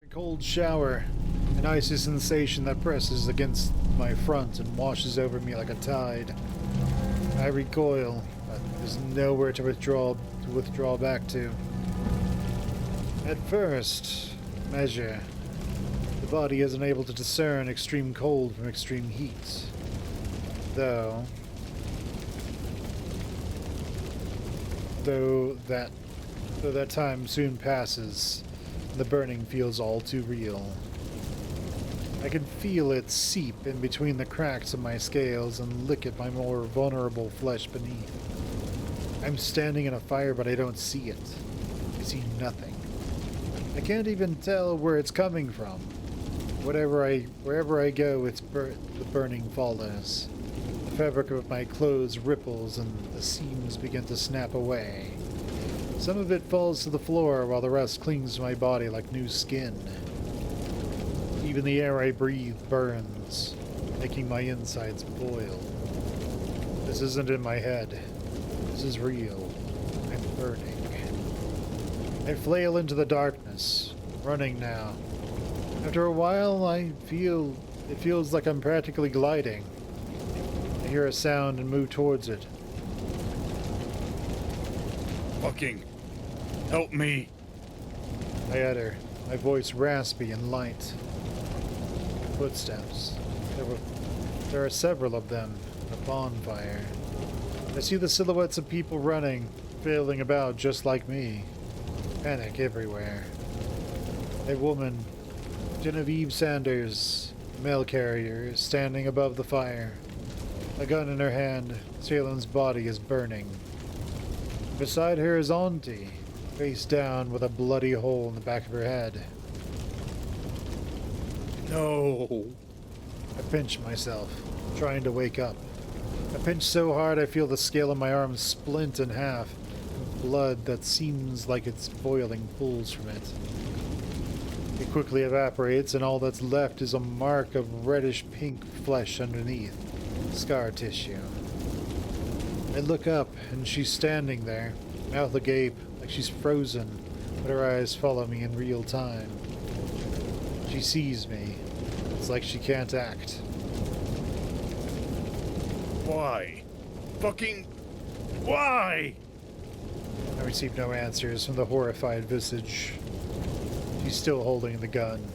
A cold shower, an icy sensation that presses against my front and washes over me like a tide. I recoil, but there's nowhere to withdraw back to. At first measure, the body isn't able to discern extreme cold from extreme heat. Though that time soon passes, the burning feels all too real. I can feel it seep in between the cracks of my scales and lick at my more vulnerable flesh beneath. I'm standing in a fire, but I don't see it. I see nothing. I can't even tell where it's coming from. Wherever I go, the burning follows. The fabric of my clothes ripples and the seams begin to snap away. Some of it falls to the floor while the rest clings to my body like new skin. Even the air I breathe burns, making my insides boil. This isn't in my head. This is real. I'm burning. I flail into the darkness, running now. After a while, it feels like I'm practically gliding. I hear a sound and move towards it. Fucking help me. I utter, my voice raspy and light. Footsteps. There are several of them in a bonfire. I see the silhouettes of people running, flailing about just like me. Panic everywhere. A woman, Genevieve Sanders, mail carrier, is standing above the fire. A gun in her hand, Salem's body is burning. Beside her is Auntie, face down with a bloody hole in the back of her head. No. I pinch myself, trying to wake up. I pinch so hard I feel the scale of my arm splint in half, and blood that seems like it's boiling pools from it. It quickly evaporates, and all that's left is a mark of reddish-pink flesh underneath, scar tissue. I look up, and she's standing there, mouth agape, like she's frozen, but her eyes follow me in real time. She sees me. It's like she can't act. Why? Fucking why? I receive no answers from the horrified visage. She's still holding the gun.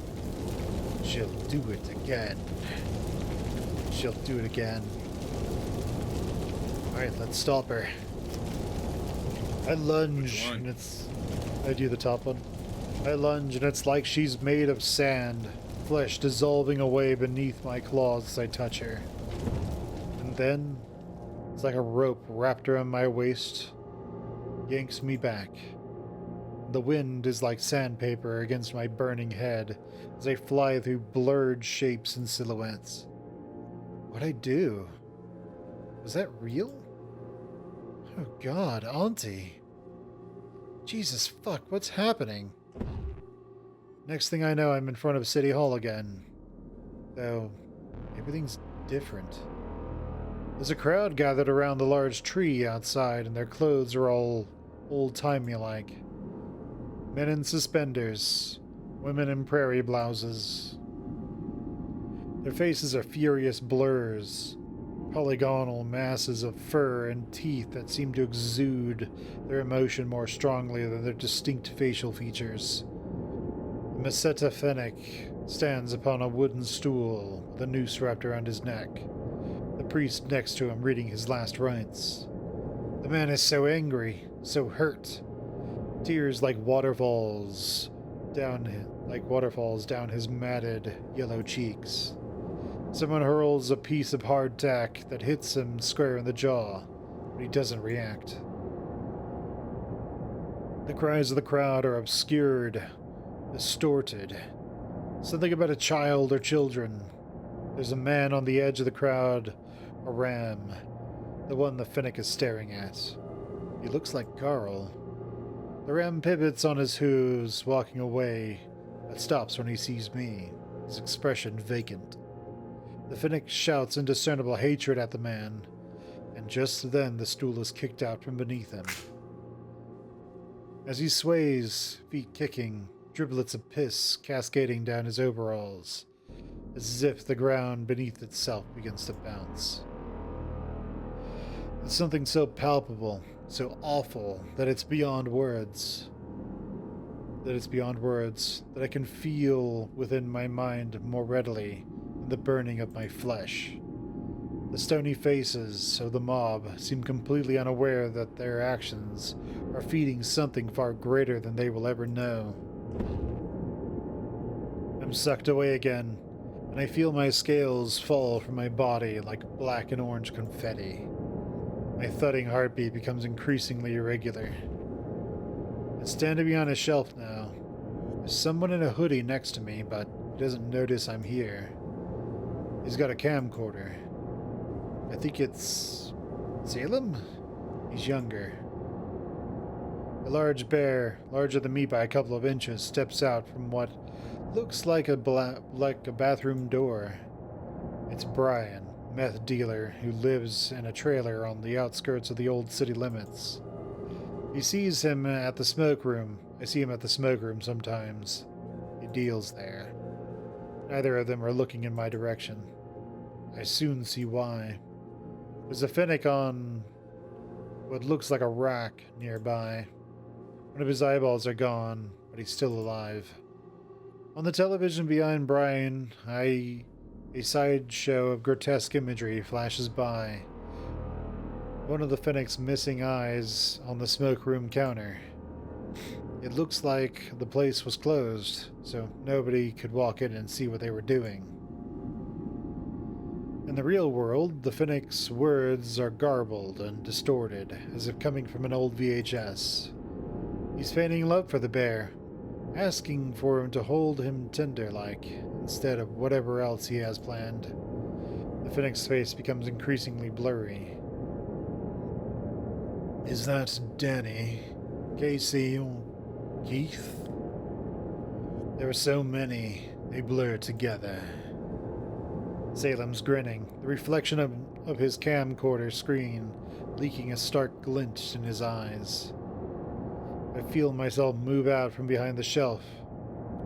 She'll do it again. She'll do it again. Alright, let's stop her. I lunge, and I do the top one. I lunge, and it's like she's made of sand, flesh dissolving away beneath my claws as I touch her. And then, it's like a rope wrapped around my waist, yanks me back. The wind is like sandpaper against my burning head as I fly through blurred shapes and silhouettes. What'd I do? Was that real? Oh God, Auntie. Jesus fuck, what's happening? Next thing I know, I'm in front of City Hall again. Though, everything's different. There's a crowd gathered around the large tree outside, and their clothes are all old-timey-like. Men in suspenders, women in prairie blouses. Their faces are furious blurs, polygonal masses of fur and teeth that seem to exude their emotion more strongly than their distinct facial features. The Meseta Fennec stands upon a wooden stool with a noose wrapped around his neck, the priest next to him reading his last rites. The man is so angry, so hurt. Tears like waterfalls down his matted yellow cheeks. Someone hurls a piece of hardtack that hits him square in the jaw, but he doesn't react. The cries of the crowd are obscured, distorted. Something about a child or children. There's a man on the edge of the crowd, a ram, the one the Fennec is staring at. He looks like Carl. The ram pivots on his hooves, walking away, but stops when he sees me, his expression vacant. The Fennec shouts indiscernible hatred at the man, and just then the stool is kicked out from beneath him. As he sways, feet kicking, driblets of piss cascading down his overalls, as if the ground beneath itself begins to bounce. It's something so palpable, so awful, that it's beyond words. That I can feel within my mind more readily than the burning of my flesh. The stony faces of the mob seem completely unaware that their actions are feeding something far greater than they will ever know. I'm sucked away again, and I feel my scales fall from my body like black and orange confetti. My thudding heartbeat becomes increasingly irregular. I stand behind a shelf now. There's someone in a hoodie next to me, but he doesn't notice I'm here. He's got a camcorder. I think it's Salem? He's younger. A large bear, larger than me by a couple of inches, steps out from what looks like a bathroom door. It's Brian, meth dealer who lives in a trailer on the outskirts of the old city limits. He sees him at the smoke room. I see him at the smoke room sometimes. He deals there. Neither of them are looking in my direction. I soon see why. There's a Finnick on what looks like a rack nearby. One of his eyeballs are gone, but he's still alive. On the television behind Brian, a sideshow of grotesque imagery flashes by. One of the Finnick's missing eyes on the smoke room counter. It looks like the place was closed, so nobody could walk in and see what they were doing. In the real world, the Finnick's words are garbled and distorted, as if coming from an old VHS. He's feigning love for the bear, asking for him to hold him tender-like, instead of whatever else he has planned. The Finnick's face becomes increasingly blurry. Is that Danny, Casey, or Keith? There are so many, they blur together. Salem's grinning, the reflection of his camcorder screen leaking a stark glint in his eyes. I feel myself move out from behind the shelf,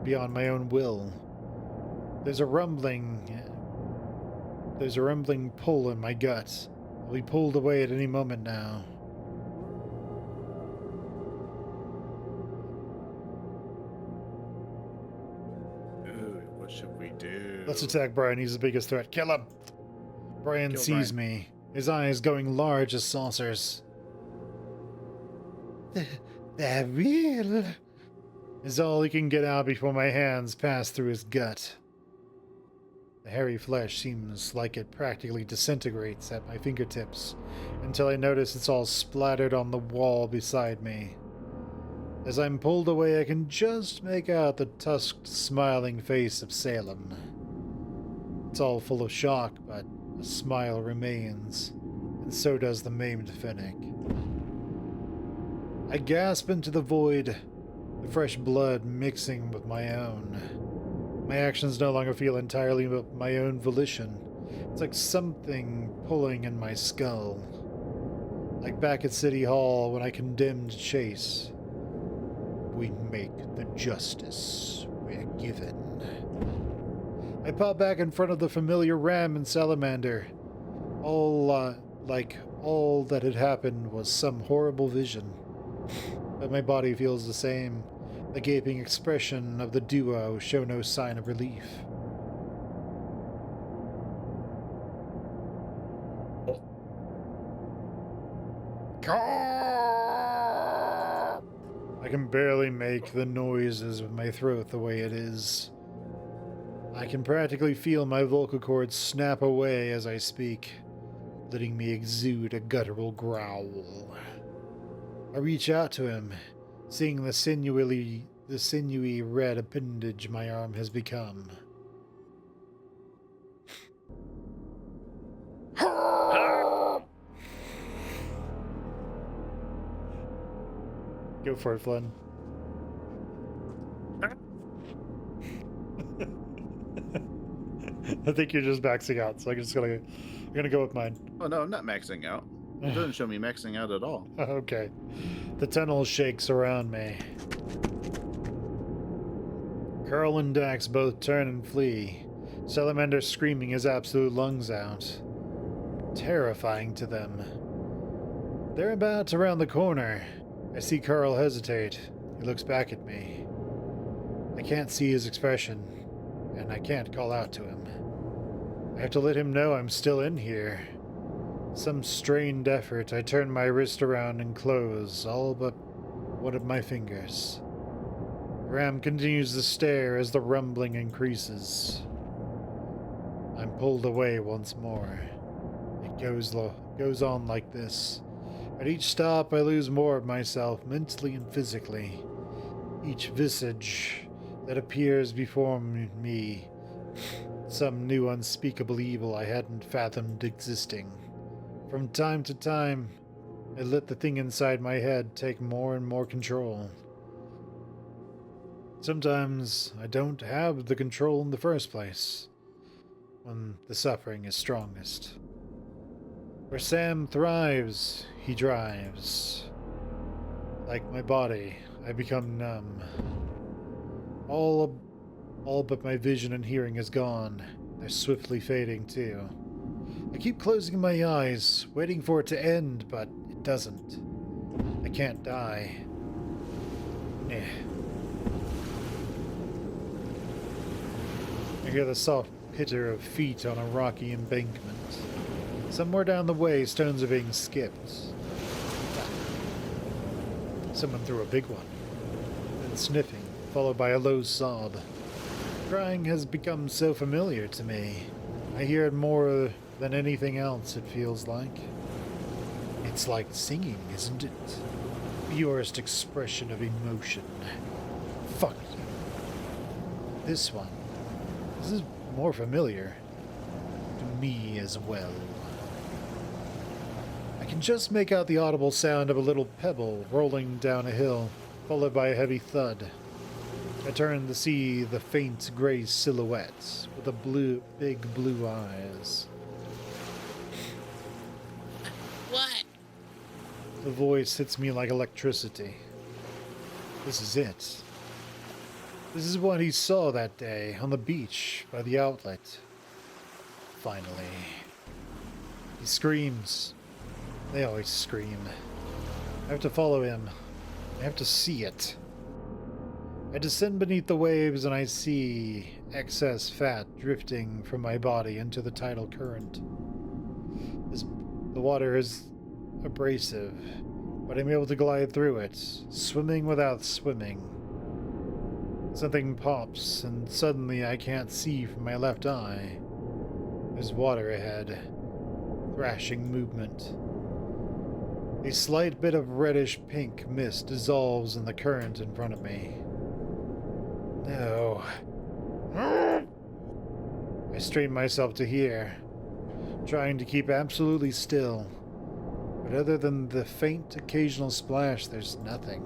beyond my own will. There's a rumbling pull in my gut. I'll be pulled away at any moment now. What should we do? Let's attack Brian. He's the biggest threat. Kill him! Brian sees me, his eyes going large as saucers. They're real, is all he can get out before my hands pass through his gut. The hairy flesh seems like it practically disintegrates at my fingertips, until I notice it's all splattered on the wall beside me. As I'm pulled away, I can just make out the tusked, smiling face of Salem. It's all full of shock, but the smile remains, and so does the maimed Finnick. I gasp into the void, the fresh blood mixing with my own. My actions no longer feel entirely of my own volition. It's like something pulling in my skull. Like back at City Hall when I condemned Chase. We make the justice we're given. I pop back in front of the familiar ram and salamander. All that had happened was some horrible vision. But my body feels the same. The gaping expression of the duo show no sign of relief. I can barely make the noises with my throat the way it is. I can practically feel my vocal cords snap away as I speak, letting me exude a guttural growl. I reach out to him, seeing the sinewy red appendage my arm has become. Go for it, Flynn. I think you're just maxing out, so I'm gonna go with mine. Oh no, I'm not maxing out. It doesn't show me maxing out at all. Okay. The tunnel shakes around me. Carl and Dax both turn and flee, Salamander screaming his absolute lungs out. Terrifying to them. They're about around the corner. I see Carl hesitate. He looks back at me. I can't see his expression, and I can't call out to him. I have to let him know I'm still in here. Some strained effort, I turn my wrist around and close all but one of my fingers. Ram continues to stare as the rumbling increases. I'm pulled away once more. It goes on like this. At each stop, I lose more of myself, mentally and physically. Each visage that appears before me, some new unspeakable evil I hadn't fathomed existing. From time to time, I let the thing inside my head take more and more control. Sometimes I don't have the control in the first place, when the suffering is strongest. Where Sam thrives, he drives. Like my body, I become numb. All but my vision and hearing is gone. They're swiftly fading too. I keep closing my eyes, waiting for it to end, but it doesn't. I can't die. Eh. I hear the soft pitter of feet on a rocky embankment. Somewhere down the way, stones are being skipped. Someone threw a big one. Then sniffing, followed by a low sob. Crying has become so familiar to me. I hear it more than anything else, it feels like. It's like singing, isn't it? Purest expression of emotion. Fuck you. This one. This is more familiar to me as well. I can just make out the audible sound of a little pebble rolling down a hill, followed by a heavy thud. I turn to see the faint gray silhouette with the big blue eyes. What? The voice hits me like electricity. This is it. This is what he saw that day on the beach by the outlet. Finally. He screams. They always scream. I have to follow him. I have to see it. I descend beneath the waves and I see excess fat drifting from my body into the tidal current. The water is abrasive, but I'm able to glide through it, swimming without swimming. Something pops, and suddenly I can't see from my left eye. There's water ahead. Thrashing movement. A slight bit of reddish pink mist dissolves in the current in front of me. No. I strain myself to hear, trying to keep absolutely still. But other than the faint occasional splash, there's nothing.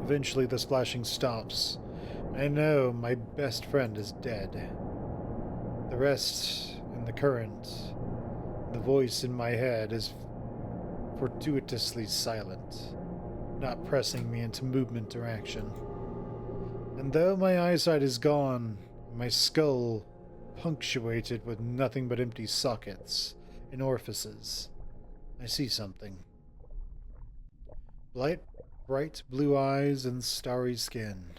Eventually the splashing stops. I know my best friend is dead. The rest in the current, the voice in my head is fortuitously silent, not pressing me into movement or action. And though my eyesight is gone, my skull punctuated with nothing but empty sockets and orifices, I see something. Bright blue eyes and starry skin.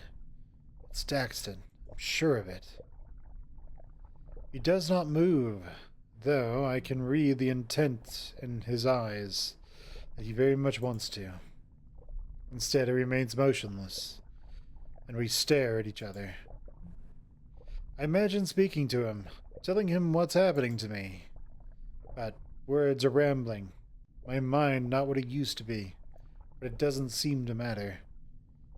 It's Daxton, I'm sure of it. He does not move, though I can read the intent in his eyes that he very much wants to. Instead, he remains motionless, and we stare at each other. I imagine speaking to him, telling him what's happening to me. But words are rambling, my mind not what it used to be, but it doesn't seem to matter.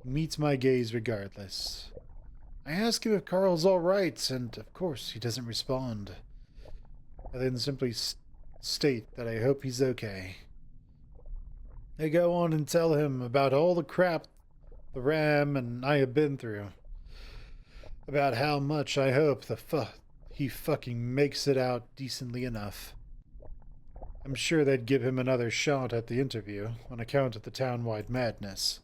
He meets my gaze regardless. I ask him if Carl's all right, and of course he doesn't respond. I then simply state that I hope he's okay. I go on and tell him about all the crap the Ram and I have been through. About how much I hope he fucking makes it out decently enough. I'm sure they'd give him another shot at the interview on account of the town-wide madness.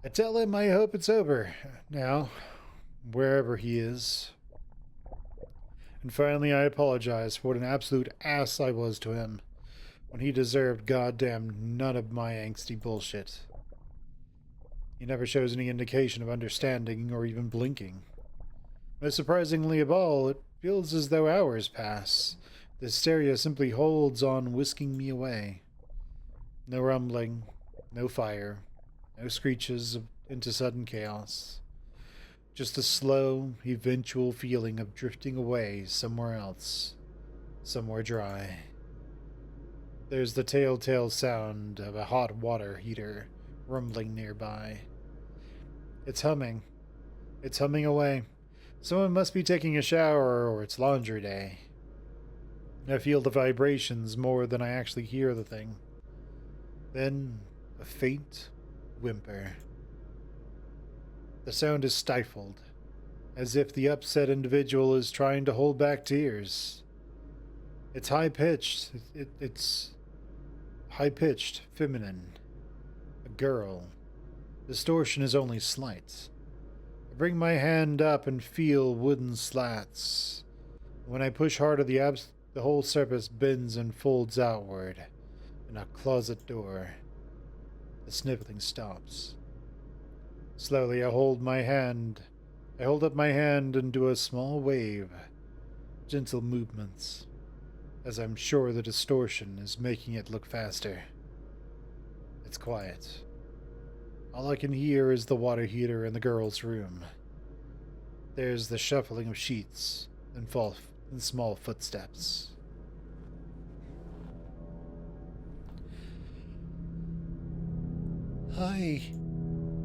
I tell him I hope it's over now, wherever he is. And finally, I apologize for what an absolute ass I was to him when he deserved goddamn none of my angsty bullshit. He never shows any indication of understanding or even blinking. Most surprisingly of all, it feels as though hours pass. The hysteria simply holds on, whisking me away. No rumbling, no fire, no screeches into sudden chaos. Just a slow, eventual feeling of drifting away somewhere else, somewhere dry. There's the telltale sound of a hot water heater rumbling nearby. It's humming. It's humming away. Someone must be taking a shower or it's laundry day. I feel the vibrations more than I actually hear the thing. Then, a faint whimper. The sound is stifled, as if the upset individual is trying to hold back tears. It's high-pitched. It's high-pitched, feminine. A girl. Distortion is only slight. I bring my hand up and feel wooden slats. When I push harder, the whole surface bends and folds outward. In a closet door. The sniffling stops. Slowly, I hold up my hand and do a small wave. Gentle movements. As I'm sure the distortion is making it look faster. It's quiet. All I can hear is the water heater in the girl's room. There's the shuffling of sheets and small footsteps. Hi.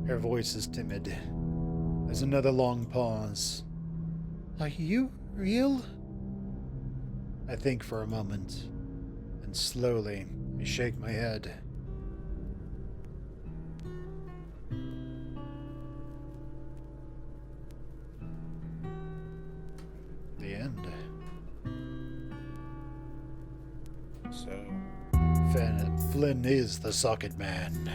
Her voice is timid. There's another long pause. Are you real? I think for a moment, and slowly I shake my head. The end. So, Flynn is the socket man.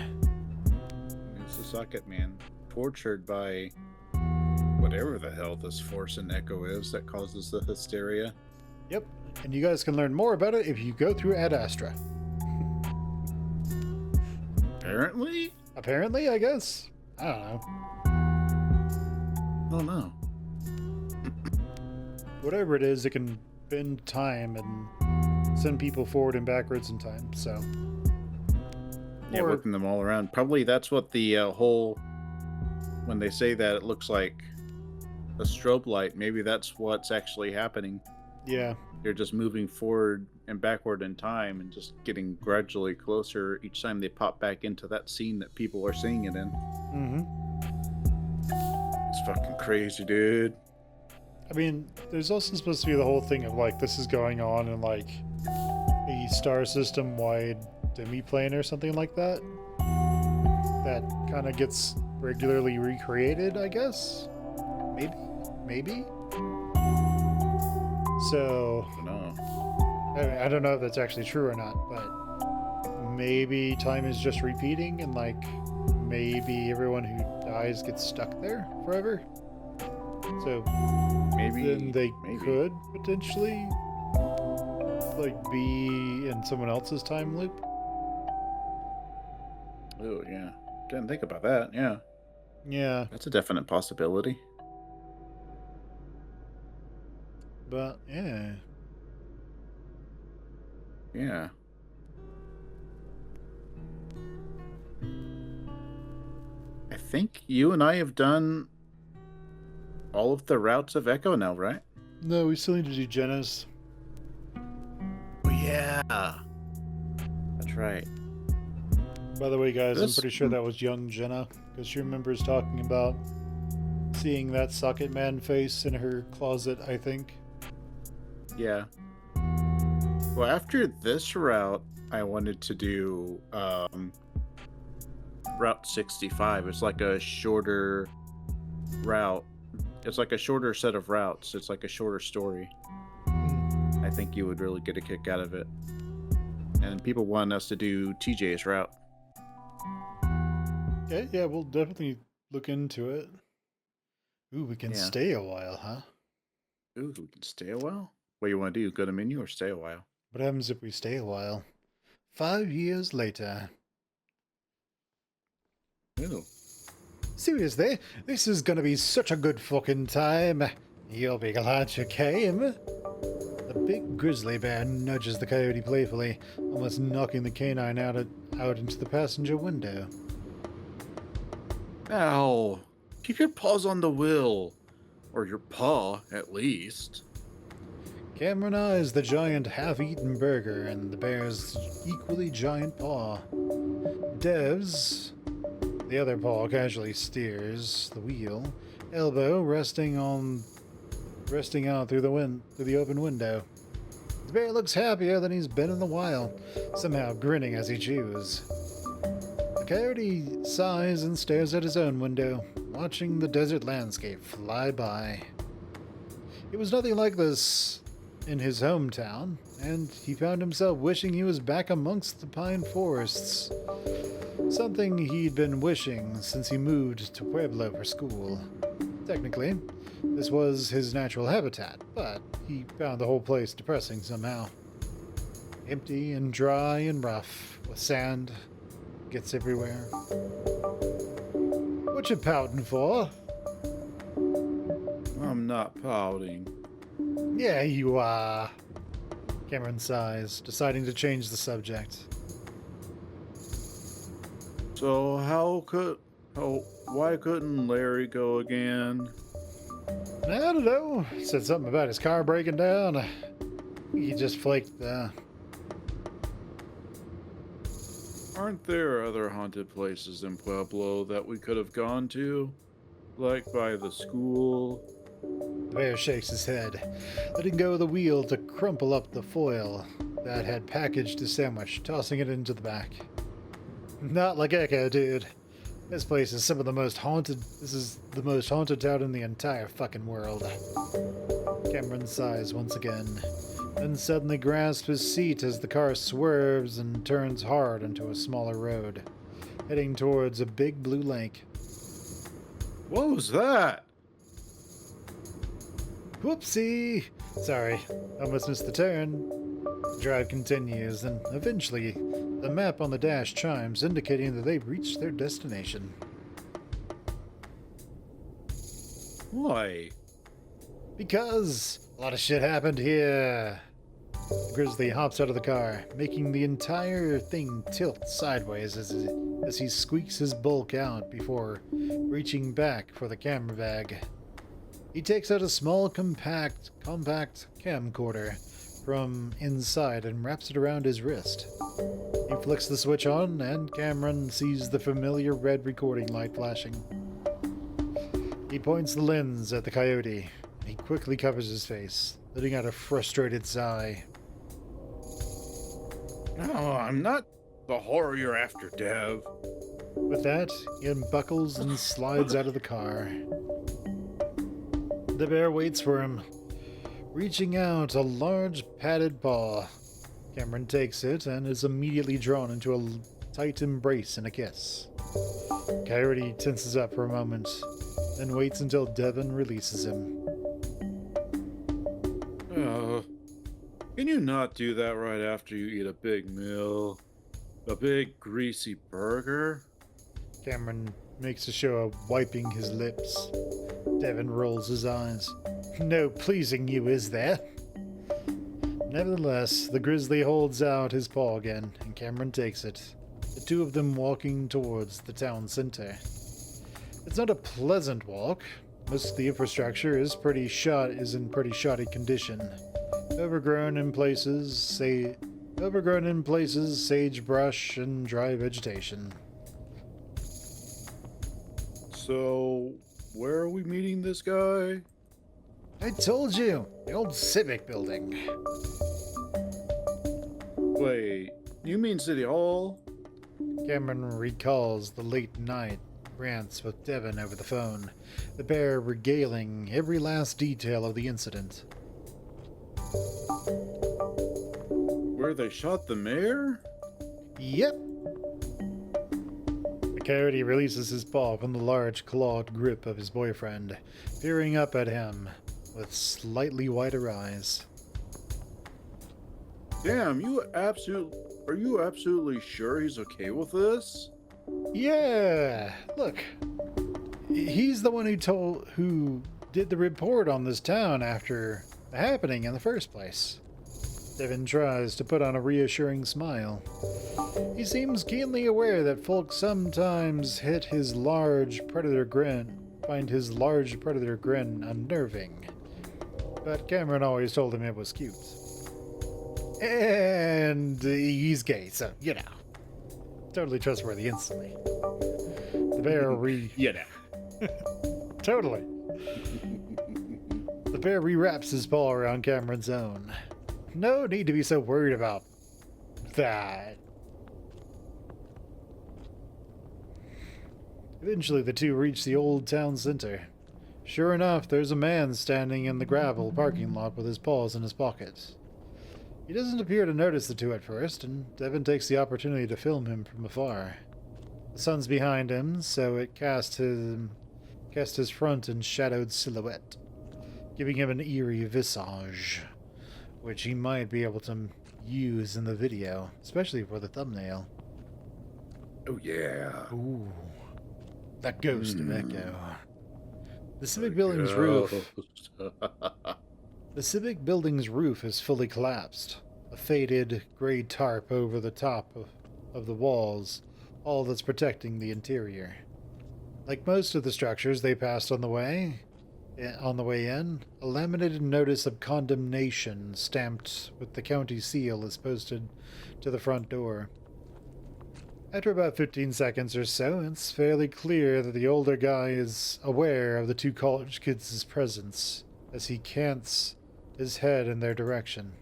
it's the socket man, tortured by whatever the hell this force in Echo is that causes the hysteria. Yep, and you guys can learn more about it if you go through Ad Astra. Apparently? Apparently, I guess. I don't know. Oh no. Whatever it is, it can bend time and send people forward and backwards in time, so. Yeah, Or- whipping them all around. Probably that's what the whole, when they say that it looks like a strobe light, maybe that's what's actually happening. Yeah. They're just moving forward and backward in time and just getting gradually closer each time they pop back into that scene that people are seeing it in. Mm-hmm. It's fucking crazy, dude. I mean, there's also supposed to be the whole thing of, like, this is going on in, like, a star system-wide demi-plane or something like that. That kind of gets regularly recreated, I guess? Maybe? So, I don't know. I don't know if that's actually true or not, but maybe time is just repeating and, like, maybe everyone who dies gets stuck there forever. So Maybe then they could potentially, like, be in someone else's time loop. Oh yeah, didn't think about that. Yeah, Yeah, that's a definite possibility. but yeah. Yeah. I think you and I have done all of the routes of Echo now, right? No, we still need to do Jenna's. Oh yeah, that's right. By the way, guys, I'm This- pretty sure that was young Jenna, because she remembers talking about seeing that socket man face in her closet, I think. Yeah. Well, after this route, I wanted to do Route 65. It's like a shorter route. It's like a shorter set of routes. It's like a shorter story. I think you would really get a kick out of it. And people want us to do TJ's route. Okay, yeah, we'll definitely look into it. Ooh, we can Yeah. stay a while, huh? Ooh, we can stay a while. What do you want to do? Go to menu or stay a while? What happens if we stay a while? 5 years later. Ooh. Seriously, this is gonna be such a good fucking time. You'll be glad you came. The big grizzly bear nudges the coyote playfully, almost knocking the canine out into the passenger window. Ow. Keep your paws on the wheel. Or your paw, at least. Cameron eyes the giant half-eaten burger and the bear's equally giant paw. Dev's, the other paw, casually steers the wheel, elbow resting out through the open window. The bear looks happier than he's been in a while, somehow grinning as he chews. The coyote sighs and stares at his own window, watching the desert landscape fly by. It was nothing like this in his hometown, and he found himself wishing he was back amongst the pine forests. Something he'd been wishing since he moved to Pueblo for school. Technically, this was his natural habitat, but he found the whole place depressing somehow. Empty and dry and rough, with sand gets everywhere. What you pouting for? I'm not pouting. Yeah, you are. Cameron sighs, deciding to change the subject. So why couldn't Larry go again? I don't know. Said something about his car breaking down. He just flaked. Aren't there other haunted places in Pueblo that we could have gone to? Like by the school? The bear shakes his head, letting go of the wheel to crumple up the foil that had packaged his sandwich, tossing it into the back. Not like Echo, dude. This place is some of the most haunted. This is the most haunted town in the entire fucking world. Cameron sighs once again, then suddenly grasps his seat as the car swerves and turns hard onto a smaller road, heading towards a big blue lake. What was that? Whoopsie! Sorry, almost missed the turn. The drive continues, and eventually, the map on the dash chimes, indicating that they've reached their destination. Why? Because a lot of shit happened here. The grizzly hops out of the car, making the entire thing tilt sideways as he squeaks his bulk out before reaching back for the camera bag. He takes out a small, compact camcorder from inside and wraps it around his wrist. He flicks the switch on, and Cameron sees the familiar red recording light flashing. He points the lens at the coyote. He quickly covers his face, letting out a frustrated sigh. No, I'm not the horror you're after, Dev. With that, he unbuckles and slides out of the car. The bear waits for him, reaching out a large padded paw. Cameron takes it and is immediately drawn into a tight embrace and a kiss. Coyote tenses up for a moment, then waits until Devon releases him. Can you not do that right after you eat a big meal? A big greasy burger? Cameron makes a show of wiping his lips. Devon rolls his eyes. No pleasing you, is there? Nevertheless, the grizzly holds out his paw again, and Cameron takes it, the two of them walking towards the town center. It's not a pleasant walk. Most of the infrastructure is in pretty shoddy condition. Overgrown in places, sagebrush and dry vegetation. So, where are we meeting this guy? I told you, the old civic building. Wait, you mean City Hall? Cameron recalls the late night rants with Devon over the phone, the bear regaling every last detail of the incident. Where they shot the mayor? Yep. The coyote releases his paw from the large clawed grip of his boyfriend, peering up at him with slightly wider eyes. Damn, are you absolutely sure he's okay with this? Yeah, look. He's the one who did the report on this town after the happening in the first place. Devin tries to put on a reassuring smile. He seems keenly aware that folk sometimes find his large predator grin unnerving. But Cameron always told him it was cute. And he's gay, so, you know. Totally trustworthy instantly. The bear You know. Totally. The bear rewraps his paw around Cameron's own. No need to be so worried about that. Eventually, the two reach the old town center. Sure enough, there's a man standing in the gravel parking lot with his paws in his pockets. He doesn't appear to notice the two at first, and Devin takes the opportunity to film him from afar. The sun's behind him, so it cast his front in shadowed silhouette, giving him an eerie visage, which he might be able to use in the video, especially for the thumbnail. Oh yeah. Ooh, that ghost of Echo. The civic building's roof. The civic building's roof is fully collapsed. A faded gray tarp over the top of the walls, all that's protecting the interior. Like most of the structures they passed on the way in, a laminated notice of condemnation stamped with the county seal is posted to the front door. After about 15 seconds or so, it's fairly clear that the older guy is aware of the two college kids' presence as he cants his head in their direction.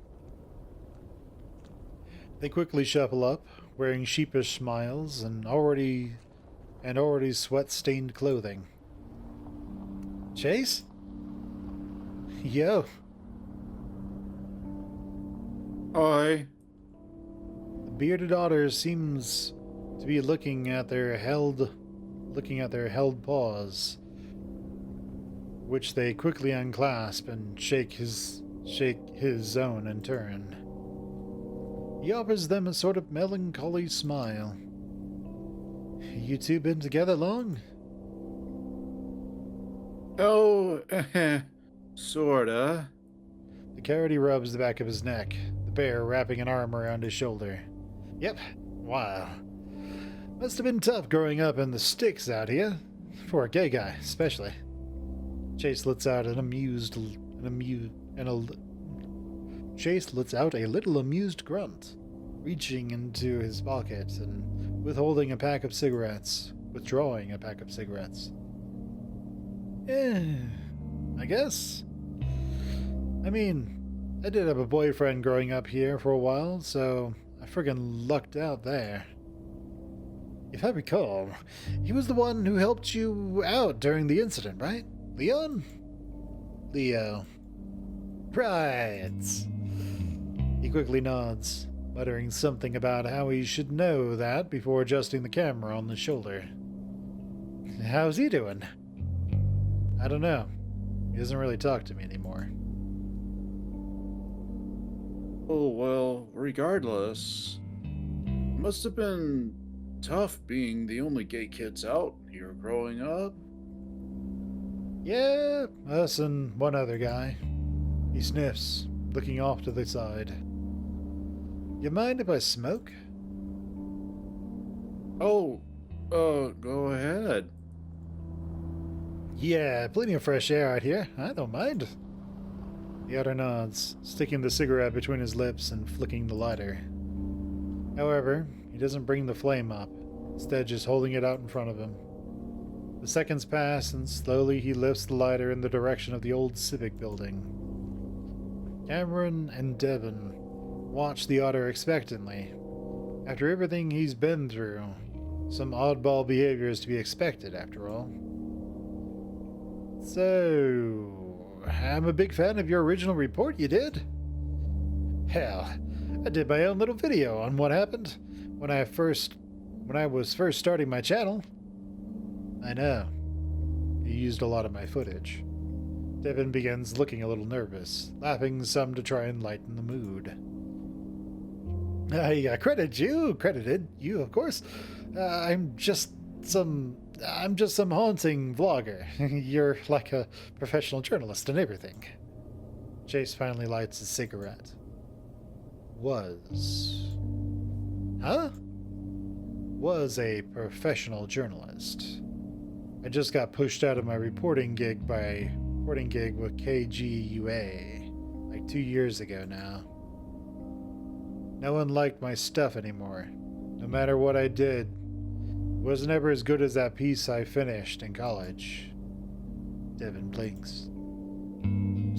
They quickly shuffle up, wearing sheepish smiles and already sweat-stained clothing. Chase? Yo. Oi. The bearded otter seems to be looking at their held paws, which they quickly unclasp and shake his own in turn. He offers them a sort of melancholy smile. You two been together long? Oh, sorta. The coyote rubs the back of his neck, the bear wrapping an arm around his shoulder. Yep, wow. Must have been tough growing up in the sticks out here, for a gay guy, especially. Chase lets out a little amused grunt, reaching into his pocket and withdrawing a pack of cigarettes. I guess. I mean, I did have a boyfriend growing up here for a while, so I friggin' lucked out there. If I recall, he was the one who helped you out during the incident, right? Leon? Leo. Right. He quickly nods, muttering something about how he should know that before adjusting the camera on the shoulder. How's he doing? I don't know. He doesn't really talk to me anymore. Oh, well, regardless, it must have been tough being the only gay kids out here growing up. Yeah, us and one other guy. He sniffs, looking off to the side. You mind if I smoke? Oh, go ahead. Yeah, plenty of fresh air out here. I don't mind. The other nods, sticking the cigarette between his lips and flicking the lighter. However, he doesn't bring the flame up, instead just holding it out in front of him. The seconds pass, and slowly he lifts the lighter in the direction of the old civic building. Cameron and Devin watch the otter expectantly. After everything he's been through, some oddball behavior is to be expected, after all. So, I'm a big fan of your original report you did. Hell, I did my own little video on what happened when I first when I was first starting my channel. I know. You used a lot of my footage. Devin begins looking a little nervous, laughing some to try and lighten the mood. I credited you, of course. I'm just some haunting vlogger. You're like a professional journalist and everything. Chase finally lights his cigarette. Was a professional journalist. I just got pushed out of my reporting gig with KGUA like 2 years ago now. No one liked my stuff anymore. No matter what I did, it wasn't ever as good as that piece I finished in college. Devin blinks.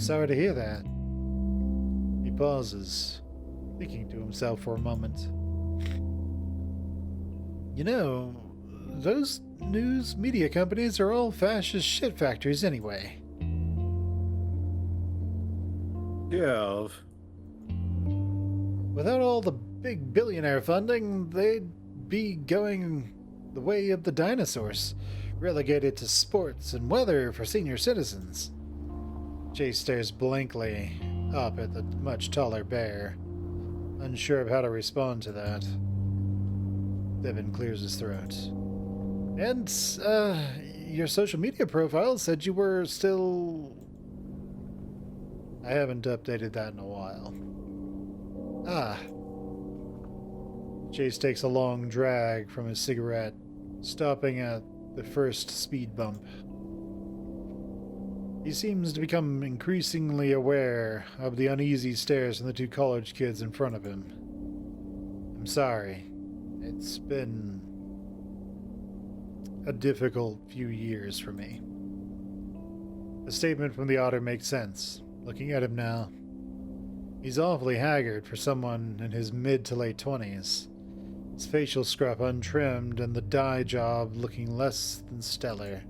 Sorry to hear that. He pauses, thinking to himself for a moment. You know, those news media companies are all fascist shit factories anyway. Yeah. Without all the big billionaire funding, they'd be going the way of the dinosaurs, relegated to sports and weather for senior citizens. Chase stares blankly up at the much taller bear, unsure of how to respond to that. Devin clears his throat. And, your social media profile said you were still... I haven't updated that in a while. Ah. Chase takes a long drag from his cigarette, stopping at the first speed bump. He seems to become increasingly aware of the uneasy stares from the two college kids in front of him. I'm sorry. It's been a difficult few years for me. The statement from the otter makes sense. Looking at him now, he's awfully haggard for someone in his mid to late 20s. His facial scruff untrimmed and the dye job looking less than stellar.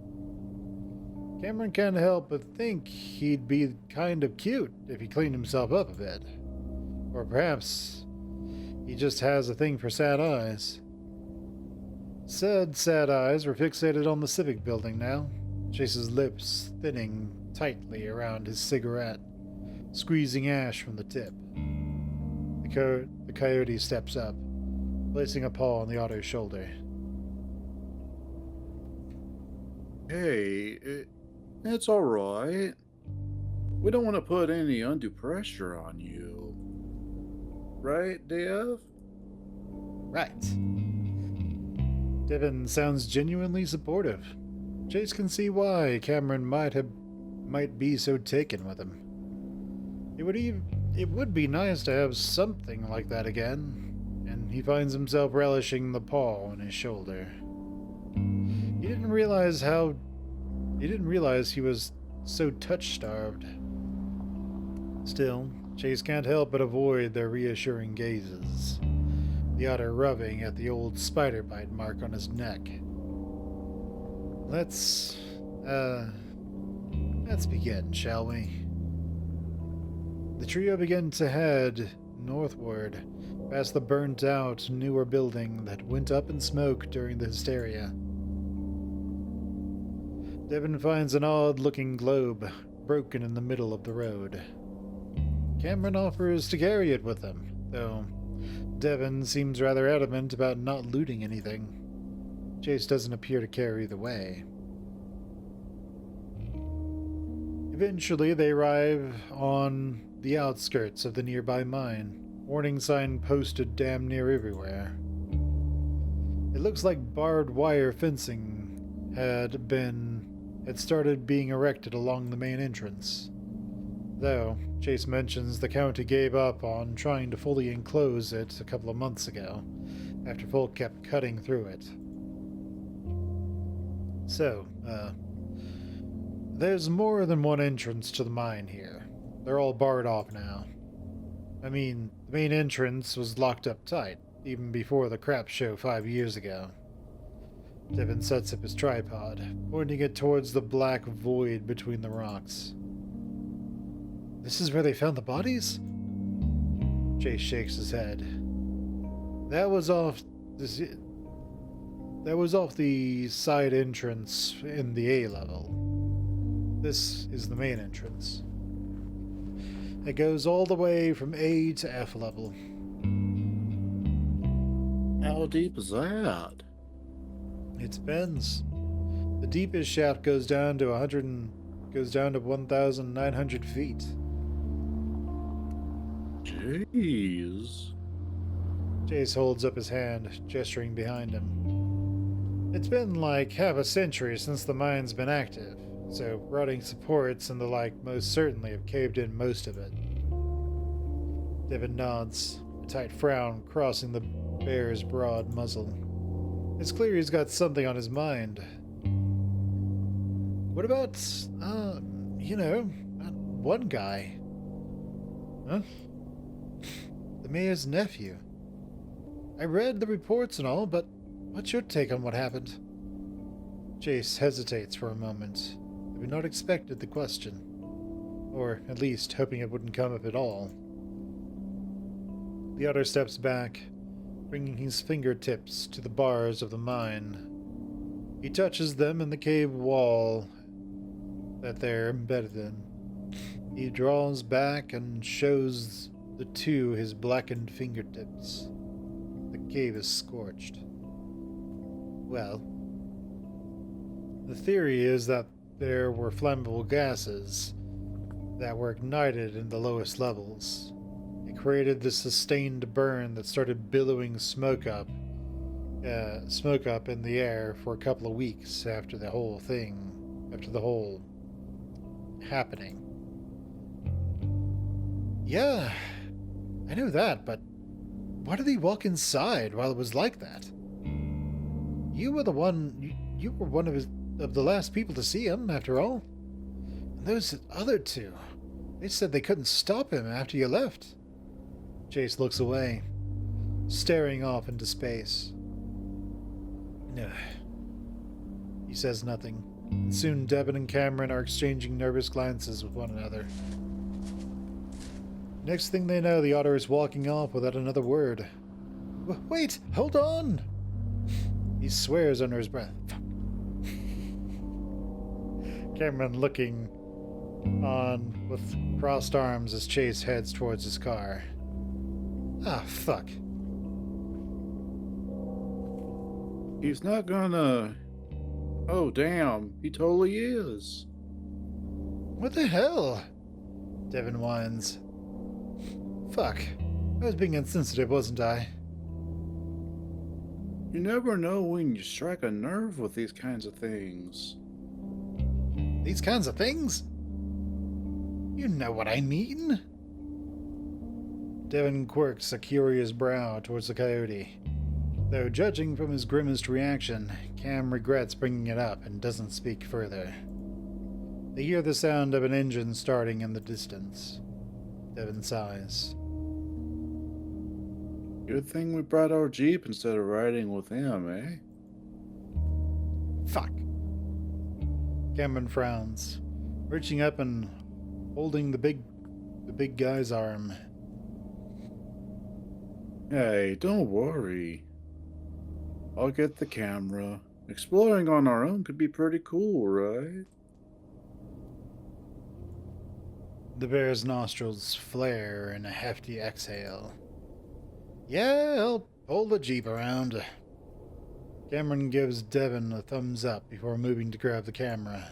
Cameron can't help but think he'd be kind of cute if he cleaned himself up a bit. Or perhaps he just has a thing for sad eyes. Said sad eyes were fixated on the Civic building now, Chase's lips thinning tightly around his cigarette, squeezing ash from the tip. The coyote steps up, placing a paw on the otter's shoulder. Hey, it's all right. We don't want to put any undue pressure on you. Right, Dev? Right. Devin sounds genuinely supportive. Chase can see why Cameron might be so taken with him. It would be nice to have something like that again, and he finds himself relishing the paw on his shoulder. He didn't realize he was so touch-starved. Still, Chase can't help but avoid their reassuring gazes, the otter rubbing at the old spider bite mark on his neck. Let's begin, shall we? The trio begin to head northward, past the burnt-out, newer building that went up in smoke during the hysteria. Devin finds an odd-looking globe, broken in the middle of the road. Cameron offers to carry it with him, though Devin seems rather adamant about not looting anything. Chase doesn't appear to care either way. Eventually, they arrive on the outskirts of the nearby mine, warning sign posted damn near everywhere. It looks like barbed wire fencing had started being erected along the main entrance. Though, Chase mentions the county gave up on trying to fully enclose it a couple of months ago, after folk kept cutting through it. So, there's more than one entrance to the mine here. They're all barred off now. I mean, the main entrance was locked up tight, even before the crap show 5 years ago. Devin sets up his tripod, pointing it towards the black void between the rocks. This is where they found the bodies? Chase shakes his head. That was off That was off the side entrance in the A level. This is the main entrance. It goes all the way from A to F level. How deep is that? It depends. The deepest shaft goes down to 1,900 feet. Jeez. Jace holds up his hand, gesturing behind him. It's been like half a century since the mine's been active, so rotting supports and the like most certainly have caved in most of it. Devin nods, a tight frown crossing the bear's broad muzzle. It's clear he's got something on his mind. What about, that one guy? Huh? The mayor's nephew. I read the reports and all, but what's your take on what happened? Jace hesitates for a moment, having not expected the question. Or, at least, hoping it wouldn't come up at all. The otter steps back, bringing his fingertips to the bars of the mine. He touches them in the cave wall that they're embedded in. He draws back and shows the two his blackened fingertips. The cave is scorched. Well, the theory is that there were flammable gases that were ignited in the lowest levels. It created this sustained burn that started billowing smoke up in the air for a couple of weeks after the whole happening. Yeah, I know that, but why did he walk inside while it was like that? You were one of the last people to see him, after all. And those other two, they said they couldn't stop him after you left. Jace looks away, staring off into space. He says nothing, and soon Devin and Cameron are exchanging nervous glances with one another. Next thing they know, the otter is walking off without another word. Wait, hold on! He swears under his breath. Cameron looking on with crossed arms as Chase heads towards his car. Ah, fuck. He's not gonna... Oh, damn. He totally is. What the hell? Devin whines. Fuck. I was being insensitive, wasn't I? You never know when you strike a nerve with these kinds of things. These kinds of things? You know what I mean? Devin quirks a curious brow towards the coyote. Though judging from his grimaced reaction, Cam regrets bringing it up and doesn't speak further. They hear the sound of an engine starting in the distance. Devin sighs. Good thing we brought our Jeep instead of riding with him, eh? Fuck. Cameron frowns, reaching up and holding the big guy's arm. Hey, don't worry. I'll get the camera. Exploring on our own could be pretty cool, right? The bear's nostrils flare in a hefty exhale. Yeah, I'll pull the Jeep around. Cameron gives Devin a thumbs up before moving to grab the camera.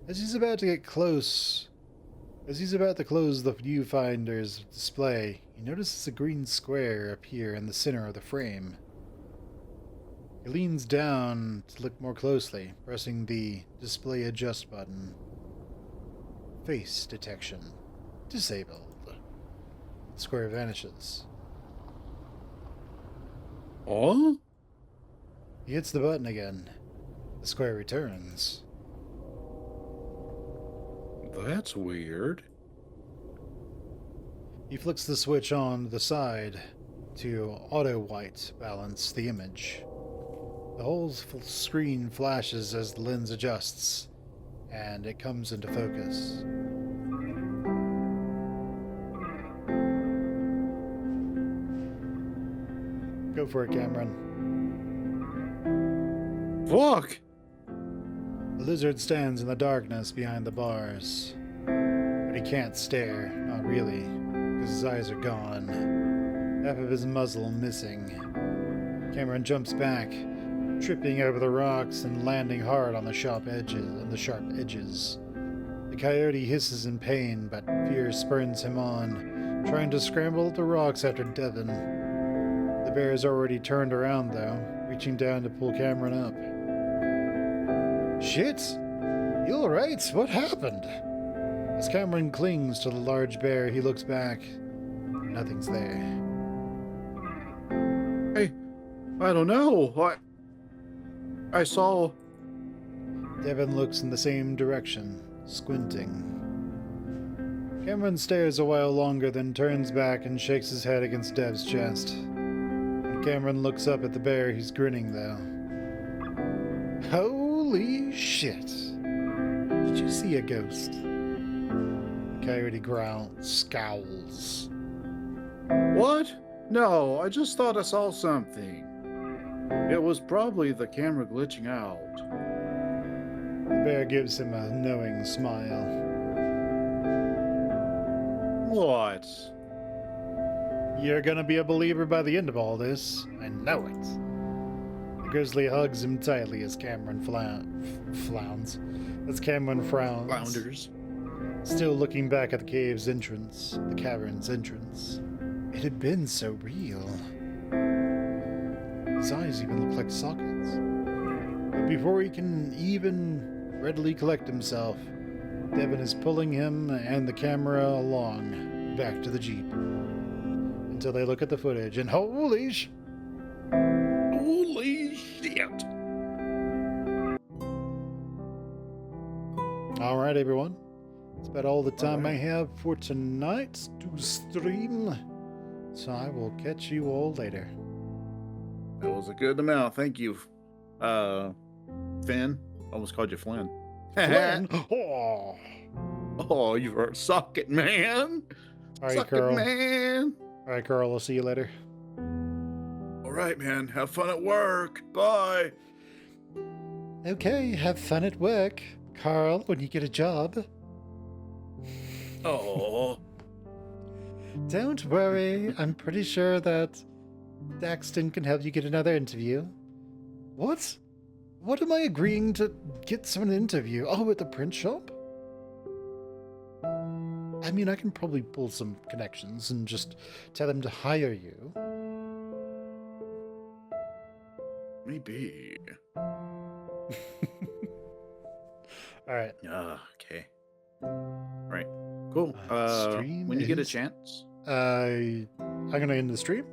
As he's about to close the viewfinder's display, he notices a green square appear in the center of the frame. He leans down to look more closely, pressing the display adjust button. Face detection disabled. The square vanishes. Oh? He hits the button again. The square returns. That's weird. He flicks the switch on the side to auto-white balance the image. The whole screen flashes as the lens adjusts, and it comes into focus. Go for it, Cameron. Fuck! The lizard stands in the darkness behind the bars. But he can't stare, not really, because his eyes are gone. Half of his muzzle missing. Cameron jumps back, tripping over the rocks and landing hard on the sharp edges. The coyote hisses in pain, but fear spurns him on, trying to scramble up the rocks after Devin. The bear is already turned around, though, reaching down to pull Cameron up. Shit! You alright? What happened? As Cameron clings to the large bear, he looks back. Nothing's there. Hey, I don't know. I saw... Devin looks in the same direction, squinting. Cameron stares a while longer, then turns back and shakes his head against Dev's chest. When Cameron looks up at the bear, he's grinning, though. Holy shit! Did you see a ghost? The coyote scowls. What? No, I just thought I saw something. It was probably the camera glitching out. The bear gives him a knowing smile. What? You're gonna be a believer by the end of all this. I know it. The grizzly hugs him tightly as Cameron frowns. Flounders. Still looking back at the cavern's entrance. It had been so real. His eyes even look like sockets. But before he can even readily collect himself, Devin is pulling him and the camera along, back to the Jeep. Until they look at the footage, and holy shit! Alright, everyone. That's about all the time I have for tonight to stream. So I will catch you all later. That was a good amount. Thank you. Finn. Almost called you Flynn. Flynn? Oh. Oh, you are a socket, man. Alright, Socket, Carl. man. Alright, Carl. I'll see you later. All right, man. Have fun at work. Bye. Okay, have fun at work, Carl, when you get a job. Oh. Don't worry, I'm pretty sure that Daxton can help you get another interview. What? What am I agreeing to get someone an interview? Oh, at the print shop? I mean, I can probably pull some connections and just tell them to hire you. Maybe. Alright. Okay. Right. Cool. Stream When you get a is- chance. I'm gonna end the stream.